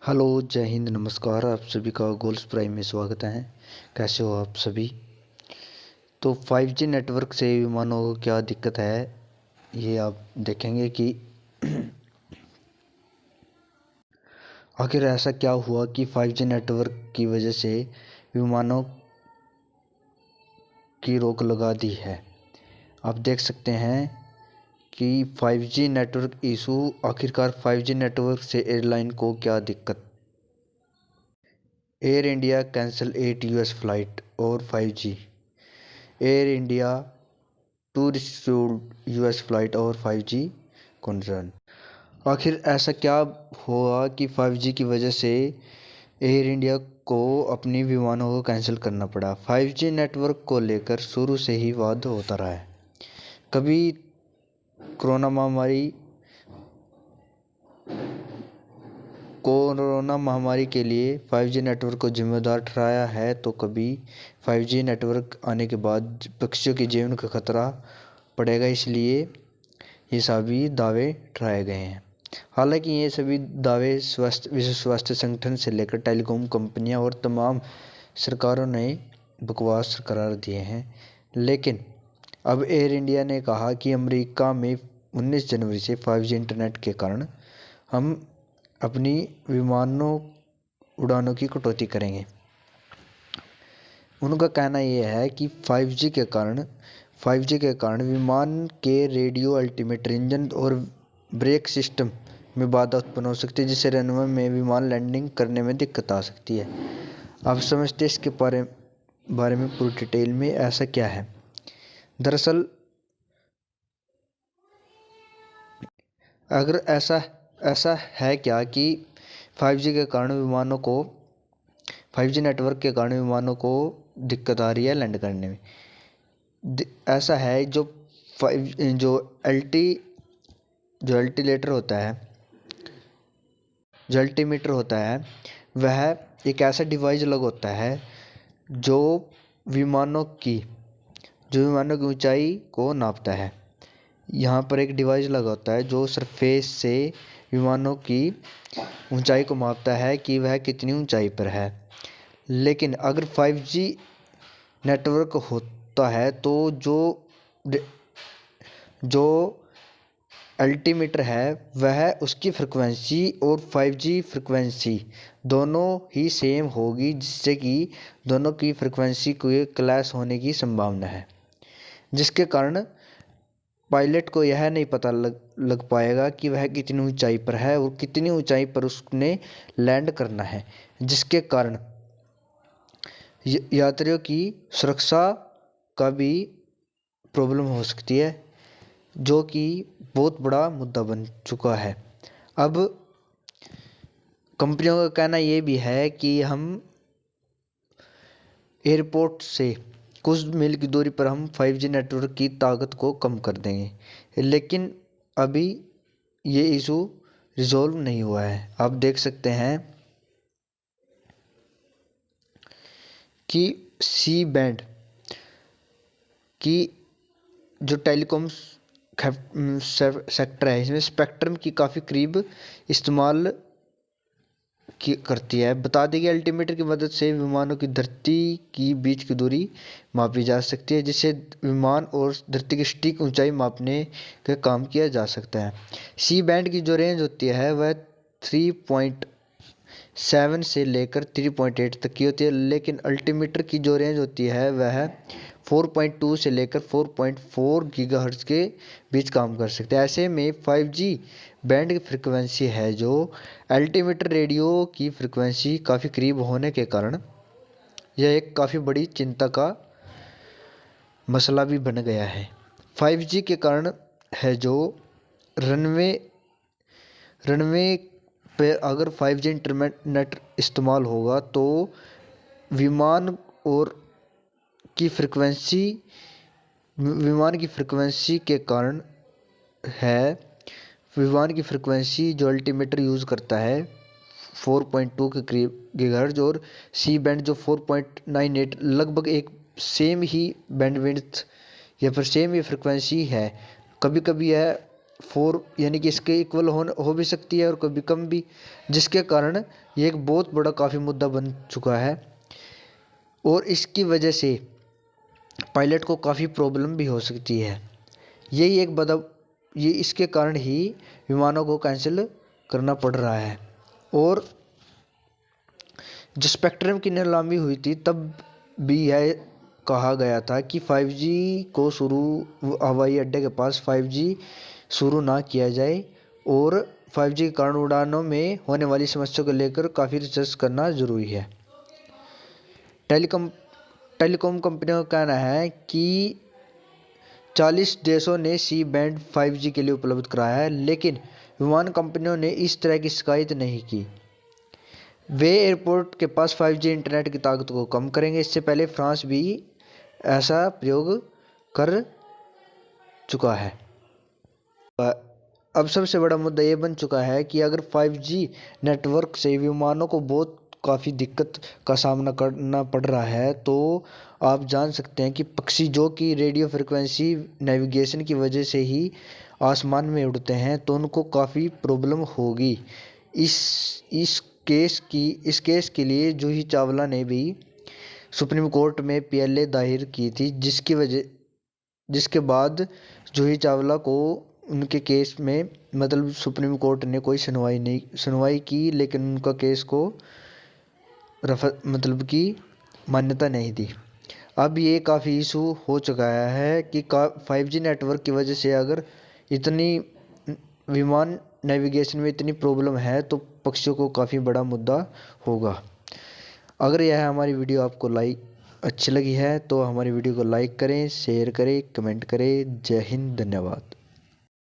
Hello, जय हिंद, नमस्कार। आप सभी का गोल्स प्राइम में स्वागत है। कैसे हो आप सभी? तो 5G नेटवर्क से विमानों को क्या दिक्कत है, ये आप देखेंगे कि आखिर ऐसा क्या हुआ कि 5G नेटवर्क की वजह से विमानों की रोक लगा दी है। आप देख सकते हैं कि 5G नेटवर्क इशू, आखिरकार 5G नेटवर्क से एयरलाइन को क्या दिक्कत। Air India cancel 8 US flight और 5G। Air India to rescheduled US flight और 5G कंसर्न। आखिर ऐसा क्या हुआ कि 5G की वजह से एयर इंडिया को अपनी विमानों को कैंसिल करना पड़ा। 5G नेटवर्क को लेकर शुरू से ही वाद होता रहा है। कभी कोरोना महामारी के लिए 5G नेटवर्क को जिम्मेदार ठहराया है, तो कभी 5G नेटवर्क आने के बाद पक्षियों के जीवन का खतरा पड़ेगा, इसलिए ये सभी दावे ठहराए गए हैं। हालांकि ये सभी दावे विश्व स्वास्थ्य संगठन से लेकर टेलीकॉम कंपनियां और तमाम सरकारों ने बकवास करार दिए हैं। लेकिन अब एयर इंडिया ने कहा कि अमेरिका में 19 जनवरी से 5G इंटरनेट के कारण हम अपनी विमानों उड़ानों की कटौती करेंगे। उनका कहना यह है कि 5G के कारण विमान के रेडियो अल्टीमीटर, इंजन और ब्रेक सिस्टम में बाधा उत्पन्न हो सकती है, जिससे रनवे में विमान लैंडिंग करने में दिक्कत आ सकती है। आप समझते हैं इसके बारे में पूरी डिटेल में ऐसा क्या है। दरअसल अगर ऐसा है क्या कि 5G के कारण 5G नेटवर्क के कारण विमानों को दिक्कत आ रही है लैंड करने में। ऐसा है, जो अल्टीमीटर होता है वह एक ऐसा डिवाइस लगा होता है जो विमानों की ऊंचाई को नापता है। यहाँ पर एक डिवाइस लगा होता है जो सरफेस से विमानों की ऊंचाई को मापता है कि वह कितनी ऊंचाई पर है। लेकिन अगर 5G नेटवर्क होता है तो जो अल्टीमीटर है वह उसकी फ्रिक्वेंसी और 5G फ्रिक्वेंसी दोनों ही सेम होगी, जिससे कि दोनों की फ्रिक्वेंसी को क्लैश होने की संभावना है, जिसके कारण पायलट को यह नहीं पता लग पाएगा कि वह कितनी ऊंचाई पर है और कितनी ऊंचाई पर उसने लैंड करना है, जिसके कारण यात्रियों की सुरक्षा का भी प्रॉब्लम हो सकती है, जो कि बहुत बड़ा मुद्दा बन चुका है। अब कंपनियों का कहना ये भी है कि हम एयरपोर्ट से कुछ मील की दूरी पर हम 5G नेटवर्क की ताकत को कम कर देंगे, लेकिन अभी ये इशू रिजॉल्व नहीं हुआ है। आप देख सकते हैं कि सी बैंड की जो टेलीकॉम सेक्टर है, इसमें स्पेक्ट्रम की काफ़ी करीब इस्तेमाल करती है। बता दें कि अल्टीमीटर की मदद से विमानों की धरती की बीच की दूरी मापी जा सकती है, जिससे विमान और धरती की सटीक ऊंचाई मापने का काम किया जा सकता है। सी बैंड की जो रेंज होती है वह 3.7 से लेकर 3.8 तक की होती है, लेकिन अल्टीमीटर की जो रेंज होती है वह 4.2 से लेकर 4.4 गीगाहर्ट्ज के बीच काम कर सकते हैं। ऐसे में 5G बैंड की फ्रिक्वेंसी है जो अल्टीमीटर रेडियो की फ्रिक्वेंसी काफ़ी करीब होने के कारण यह एक काफ़ी बड़ी चिंता का मसला भी बन गया है। 5G के कारण है जो रनवे पे अगर 5G इंटरनेट इस्तेमाल होगा तो विमान की फ्रिक्वेंसी के कारण है। विमान की फ्रिक्वेंसी जो अल्टीमीटर यूज़ करता है 4.2 के करीब गीगाहर्ट्ज और सी बैंड जो 4.98, लगभग एक सेम ही बैंडविड्थ या फिर सेम ही फ्रिक्वेंसी है। कभी कभी यह 4 यानी कि इसके इक्वल हो भी सकती है और कभी कम भी, जिसके कारण ये एक बहुत बड़ा काफ़ी मुद्दा बन चुका है और इसकी वजह से पायलट को काफ़ी प्रॉब्लम भी हो सकती है। यही एक बड़ा ये इसके कारण ही विमानों को कैंसिल करना पड़ रहा है। और जब स्पेक्ट्रम की नीलामी हुई थी तब भी यह कहा गया था कि 5G को शुरू हवाई अड्डे के पास 5G शुरू ना किया जाए और 5G के कारण उड़ानों में होने वाली समस्या को लेकर काफ़ी रिसर्च करना ज़रूरी है। टेलीकॉम कंपनियों का कहना है कि 40 देशों ने सी बैंड 5G के लिए उपलब्ध कराया है, लेकिन विमान कंपनियों ने इस तरह की शिकायत नहीं की। वे एयरपोर्ट के पास 5G इंटरनेट की ताकत को कम करेंगे। इससे पहले फ्रांस भी ऐसा प्रयोग कर चुका है। अब सबसे बड़ा मुद्दा ये बन चुका है कि अगर 5G नेटवर्क से विमानों को बहुत काफ़ी दिक्कत का सामना करना पड़ रहा है, तो आप जान सकते हैं कि पक्षी जो कि रेडियो फ्रिक्वेंसी नेविगेशन की वजह से ही आसमान में उड़ते हैं, तो उनको काफ़ी प्रॉब्लम होगी। इस केस के लिए जूही चावला ने भी सुप्रीम कोर्ट में PLA दायर की थी, जिसके बाद जूही चावला को उनके केस में मतलब सुप्रीम कोर्ट ने कोई सुनवाई की, लेकिन उनका केस को मतलब कि मान्यता नहीं दी। अब ये काफ़ी इशू हो चुका है कि 5G नेटवर्क की वजह से अगर इतनी विमान नेविगेशन में इतनी प्रॉब्लम है तो पक्षियों को काफ़ी बड़ा मुद्दा होगा। अगर यह हमारी वीडियो आपको अच्छी लगी है तो हमारी वीडियो को लाइक करें, शेयर करें, कमेंट करें। जय हिंद, धन्यवाद।